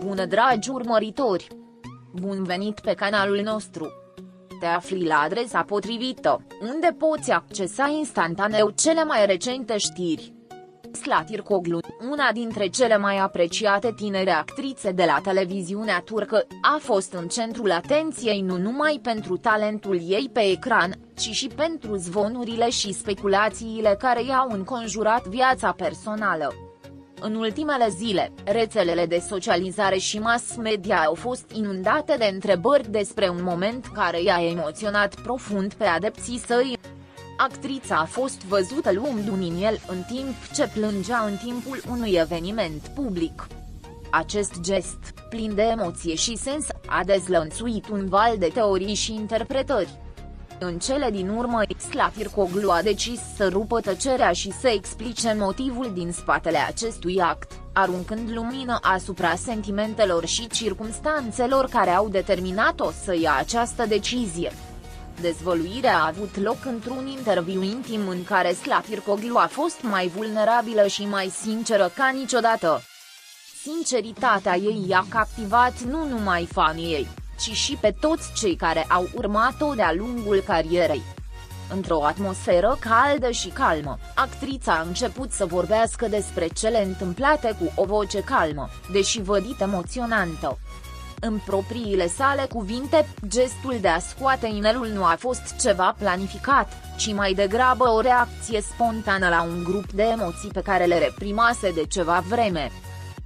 Bună dragi urmăritori! Bun venit pe canalul nostru! Te afli la adresa potrivită, unde poți accesa instantaneu cele mai recente știri. Zlatirkoglu, una dintre cele mai apreciate tinere actrițe de la televiziunea turcă, a fost în centrul atenției nu numai pentru talentul ei pe ecran, ci și pentru zvonurile și speculațiile care i-au înconjurat viața personală. În ultimele zile, rețelele de socializare și mass media au fost inundate de întrebări despre un moment care i-a emoționat profund pe adepții săi. Actrița a fost văzută luând un inel în timp ce plângea în timpul unui eveniment public. Acest gest, plin de emoție și sens, a dezlănțuit un val de teorii și interpretări. În cele din urmă, Zlatirkoglu a decis să rupă tăcerea și să explice motivul din spatele acestui act, aruncând lumină asupra sentimentelor și circumstanțelor care au determinat-o să ia această decizie. Dezvăluirea a avut loc într-un interviu intim în care Zlatirkoglu a fost mai vulnerabilă și mai sinceră ca niciodată. Sinceritatea ei i-a captivat nu numai fanii ei, ci și pe toți cei care au urmat-o de-a lungul carierei. Într-o atmosferă caldă și calmă, actrița a început să vorbească despre cele întâmplate cu o voce calmă, deși vădit emoționantă. În propriile sale cuvinte, gestul de a scoate inelul nu a fost ceva planificat, ci mai degrabă o reacție spontană la un grup de emoții pe care le reprimase de ceva vreme.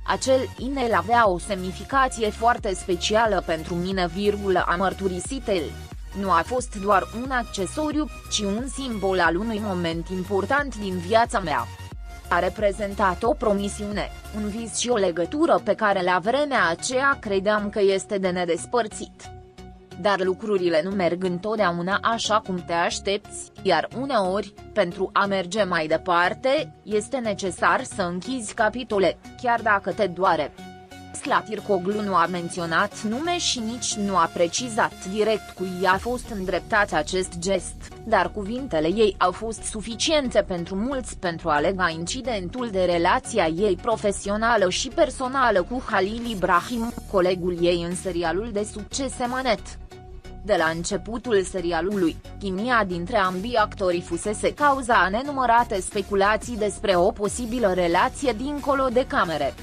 Acel inel avea o semnificație foarte specială pentru mine, a mărturisit el. Nu a fost doar un accesoriu, ci un simbol al unui moment important din viața mea. A reprezentat o promisiune, un vis și o legătură pe care la vremea aceea credeam că este de nedespărțit. Dar lucrurile nu merg întotdeauna așa cum te aștepți, iar uneori, pentru a merge mai departe, este necesar să închizi capitole, chiar dacă te doare. Zlatirkoglu nu a menționat nume și nici nu a precizat direct cui i-a fost îndreptat acest gest, dar cuvintele ei au fost suficiente pentru mulți pentru a lega incidentul de relația ei profesională și personală cu Halil Ibrahim, colegul ei în serialul de succes Emanet. De la începutul serialului, chimia dintre ambii actori fusese cauza a nenumărate speculații despre o posibilă relație dincolo de camere.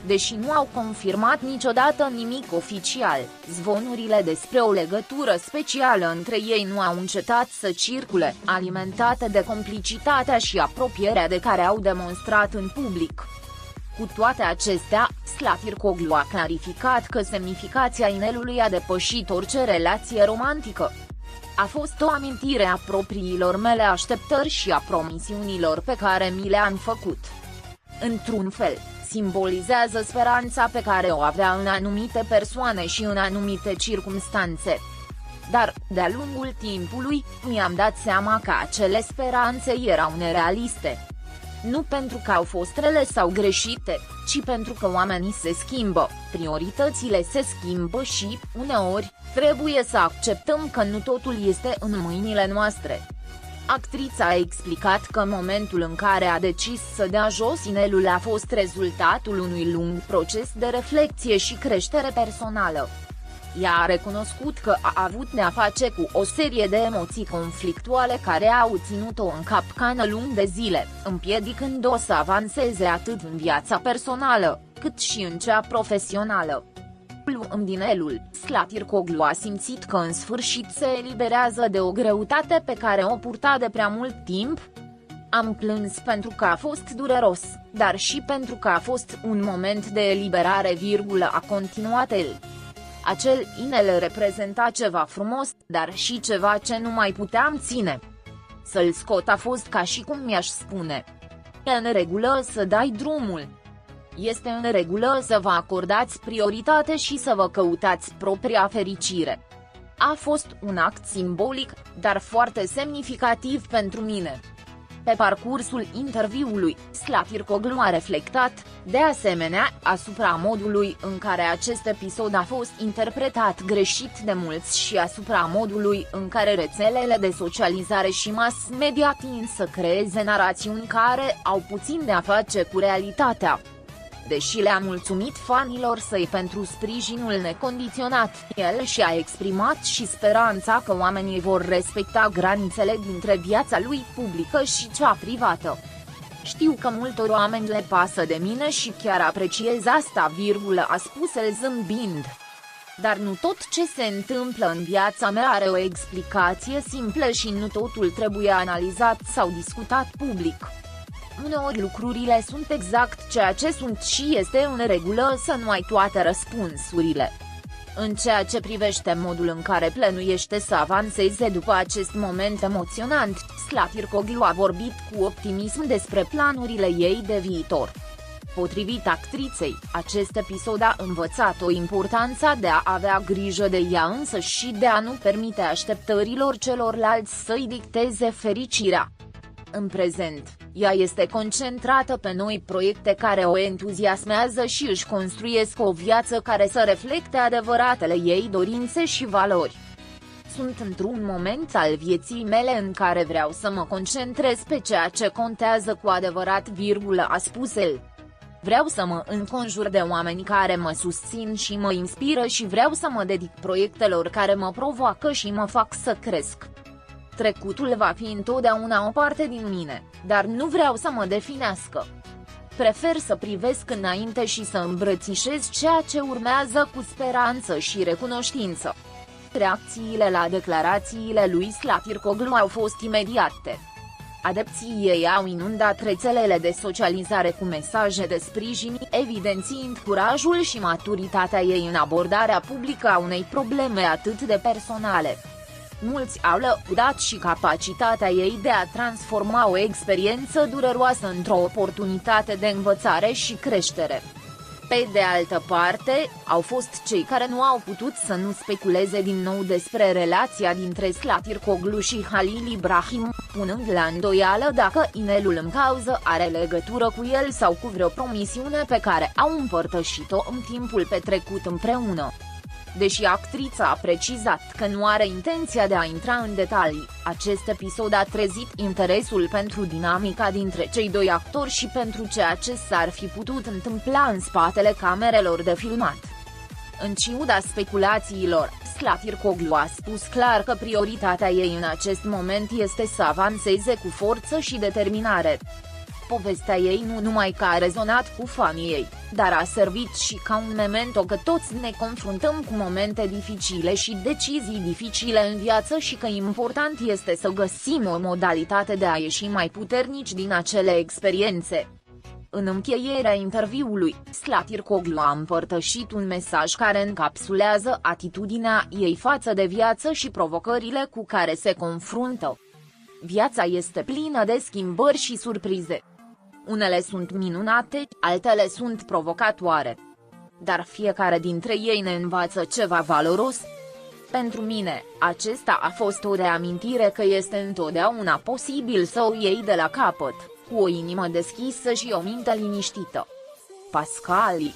Deși nu au confirmat niciodată nimic oficial, zvonurile despre o legătură specială între ei nu au încetat să circule, alimentate de complicitatea și apropierea de care au demonstrat în public. Cu toate acestea, Zlatirkoglu a clarificat că semnificația inelului a depășit orice relație romantică. A fost o amintire a propriilor mele așteptări și a promisiunilor pe care mi le-am făcut. Într-un fel, simbolizează speranța pe care o avea în anumite persoane și în anumite circumstanțe. Dar, de-a lungul timpului, mi-am dat seama că acele speranțe erau nerealiste. Nu pentru că au fost rele sau greșite, ci pentru că oamenii se schimbă, prioritățile se schimbă și, uneori, trebuie să acceptăm că nu totul este în mâinile noastre. Actrița a explicat că momentul în care a decis să dea jos inelul a fost rezultatul unui lung proces de reflecție și creștere personală. Ea a recunoscut că a avut de-a face cu o serie de emoții conflictuale care au ținut-o în capcană lung de zile, împiedicând-o să avanseze atât în viața personală, cât și în cea profesională. Luând inelul, Zlatirkoglu a simțit că în sfârșit se eliberează de o greutate pe care o purta de prea mult timp. Am plâns pentru că a fost dureros, dar și pentru că a fost un moment de eliberare, a continuat el. Acel inel reprezenta ceva frumos, dar și ceva ce nu mai puteam ține. Să-l scot a fost ca și cum mi-aș spune: e în regulă să dai drumul. Este în regulă să vă acordați prioritate și să vă căutați propria fericire. A fost un act simbolic, dar foarte semnificativ pentru mine. Pe parcursul interviului, Zlatirkoglu a reflectat, de asemenea, asupra modului în care acest episod a fost interpretat greșit de mulți și asupra modului în care rețelele de socializare și mass media tind să creeze narațiuni care au puțin de a face cu realitatea. Deși le-a mulțumit fanilor săi pentru sprijinul necondiționat, el și-a exprimat și speranța că oamenii vor respecta granițele dintre viața lui publică și cea privată. Știu că multor oameni le pasă de mine și chiar apreciez asta, a spus el zâmbind. Dar nu tot ce se întâmplă în viața mea are o explicație simplă și nu totul trebuie analizat sau discutat public. Uneori lucrurile sunt exact ceea ce sunt și este în regulă să nu ai toate răspunsurile. În ceea ce privește modul în care plănuiește să avanseze după acest moment emoționant, Slatirkoglu a vorbit cu optimism despre planurile ei de viitor. Potrivit actriței, acest episod a învățat-o importanța de a avea grijă de ea însăși și de a nu permite așteptărilor celorlalți să-i dicteze fericirea. În prezent, ea este concentrată pe noi proiecte care o entuziasmează și își construiesc o viață care să reflecte adevăratele ei dorințe și valori. Sunt într-un moment al vieții mele în care vreau să mă concentrez pe ceea ce contează cu adevărat, a spus el. Vreau să mă înconjur de oameni care mă susțin și mă inspiră și vreau să mă dedic proiectelor care mă provoacă și mă fac să cresc. Trecutul va fi întotdeauna o parte din mine, dar nu vreau să mă definească. Prefer să privesc înainte și să îmbrățișez ceea ce urmează cu speranță și recunoștință. Reacțiile la declarațiile lui Slatirkoglu au fost imediate. Adepții ei au inundat rețelele de socializare cu mesaje de sprijin, evidențiind curajul și maturitatea ei în abordarea publică a unei probleme atât de personale. Mulți au lăudat și capacitatea ei de a transforma o experiență dureroasă într-o oportunitate de învățare și creștere. Pe de altă parte, au fost cei care nu au putut să nu speculeze din nou despre relația dintre Slatirkoglu și Halil Ibrahim, punând la îndoială dacă inelul în cauză are legătură cu el sau cu vreo promisiune pe care au împărtășit-o în timpul petrecut împreună. Deși actrița a precizat că nu are intenția de a intra în detalii, acest episod a trezit interesul pentru dinamica dintre cei doi actori și pentru ceea ce s-ar fi putut întâmpla în spatele camerelor de filmat. În ciuda speculațiilor, Slatirkoglu a spus clar că prioritatea ei în acest moment este să avanseze cu forță și determinare. Povestea ei nu numai că a rezonat cu fanii ei, dar a servit și ca un memento că toți ne confruntăm cu momente dificile și decizii dificile în viață și că important este să găsim o modalitate de a ieși mai puternici din acele experiențe. În încheierea interviului, Slatirkoglu a împărtășit un mesaj care încapsulează atitudinea ei față de viață și provocările cu care se confruntă. Viața este plină de schimbări și surprize. Unele sunt minunate, altele sunt provocatoare. Dar fiecare dintre ei ne învață ceva valoros. Pentru mine, acesta a fost o reamintire că este întotdeauna posibil să o iei de la capăt, cu o inimă deschisă și o minte liniștită. Pascali